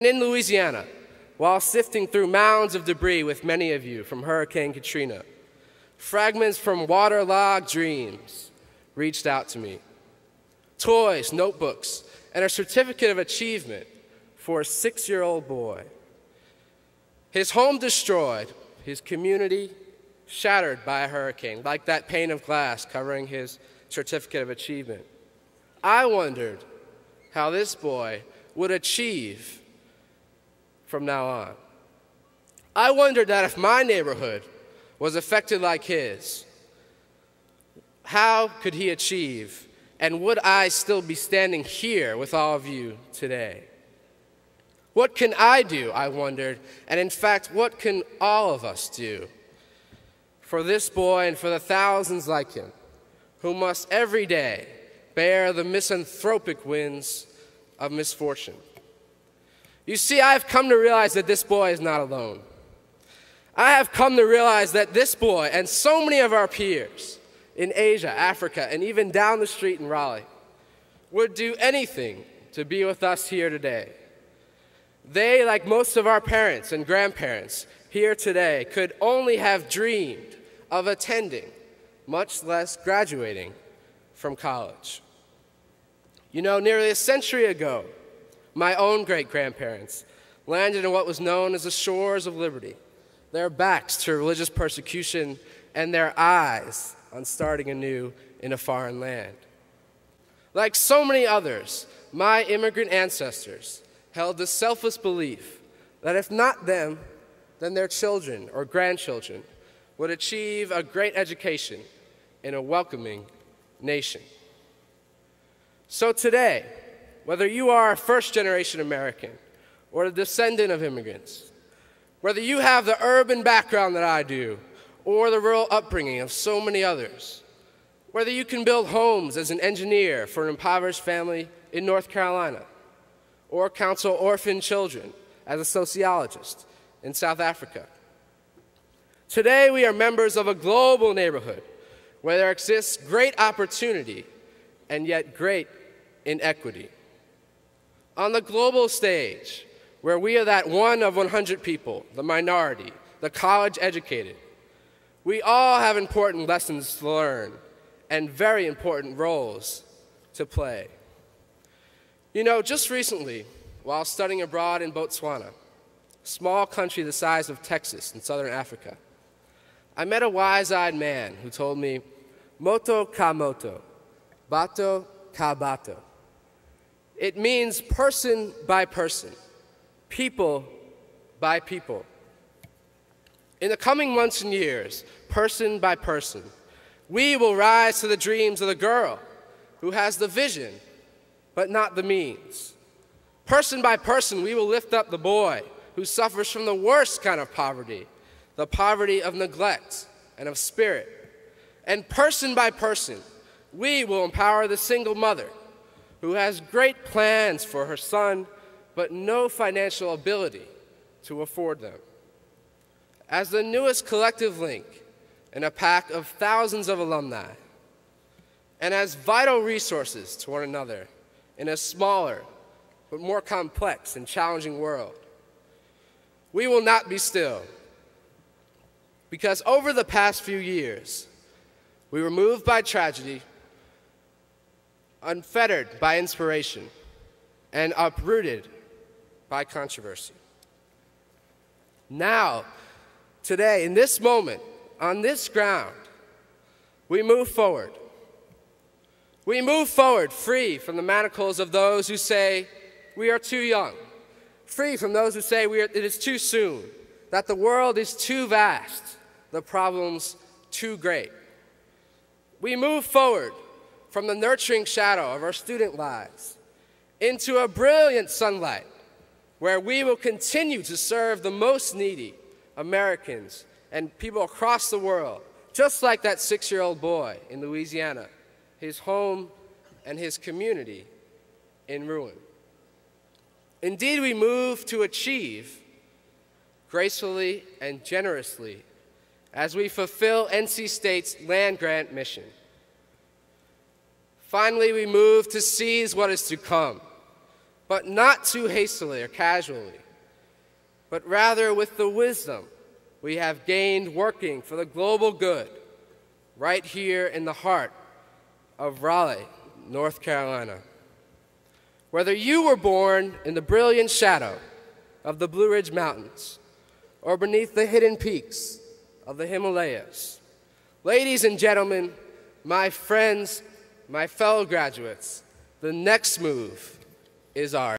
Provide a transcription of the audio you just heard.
In Louisiana, while sifting through mounds of debris with many of you from Hurricane Katrina, fragments from waterlogged dreams reached out to me. Toys, notebooks, and a certificate of achievement for a 6-year-old boy. His home destroyed, his community shattered by a hurricane, like that pane of glass covering his certificate of achievement. I wondered how this boy would achieve from now on. I wondered that if my neighborhood was affected like his, how could he achieve, and would I still be standing here with all of you today? What can I do, I wondered, and in fact, what can all of us do for this boy and for the thousands like him who must every day bear the misanthropic winds of misfortune? You see, I have come to realize that this boy is not alone. I have come to realize that this boy and so many of our peers in Asia, Africa, and even down the street in Raleigh would do anything to be with us here today. They, like most of our parents and grandparents here today, could only have dreamed of attending, much less graduating from college. You know, nearly a century ago, my own great-grandparents landed in what was known as the shores of liberty, their backs to religious persecution and their eyes on starting anew in a foreign land. Like so many others, my immigrant ancestors held the selfless belief that if not them, then their children or grandchildren would achieve a great education in a welcoming nation. So today, whether you are a first-generation American or a descendant of immigrants, whether you have the urban background that I do or the rural upbringing of so many others, whether you can build homes as an engineer for an impoverished family in North Carolina, or counsel orphan children as a sociologist in South Africa. Today, we are members of a global neighborhood where there exists great opportunity and yet great inequity. On the global stage, where we are that one of 100 people, the minority, the college-educated, we all have important lessons to learn and very important roles to play. You know, just recently, while studying abroad in Botswana, a small country the size of Texas in southern Africa, I met a wise-eyed man who told me, "Moto ka moto, bato ka bato." It means person by person, people by people. In the coming months and years, person by person, we will rise to the dreams of the girl who has the vision but not the means. Person by person, we will lift up the boy who suffers from the worst kind of poverty, the poverty of neglect and of spirit. And person by person, we will empower the single mother who has great plans for her son, but no financial ability to afford them. As the newest collective link in a pack of thousands of alumni, and as vital resources to one another in a smaller but more complex and challenging world, we will not be still. Because over the past few years, we were moved by tragedy, unfettered by inspiration, and uprooted by controversy. Now, today, in this moment, on this ground, we move forward. We move forward free from the manacles of those who say we are too young, free from those who say it is too soon, that the world is too vast, the problems too great. We move forward from the nurturing shadow of our student lives into a brilliant sunlight where we will continue to serve the most needy Americans and people across the world, just like that 6-year-old boy in Louisiana, his home and his community in ruin. Indeed, we move to achieve gracefully and generously as we fulfill NC State's land-grant mission. Finally, we move to seize what is to come, but not too hastily or casually, but rather with the wisdom we have gained working for the global good right here in the heart of Raleigh, North Carolina. Whether you were born in the brilliant shadow of the Blue Ridge Mountains or beneath the hidden peaks of the Himalayas, ladies and gentlemen, my friends, my fellow graduates, the next move is ours.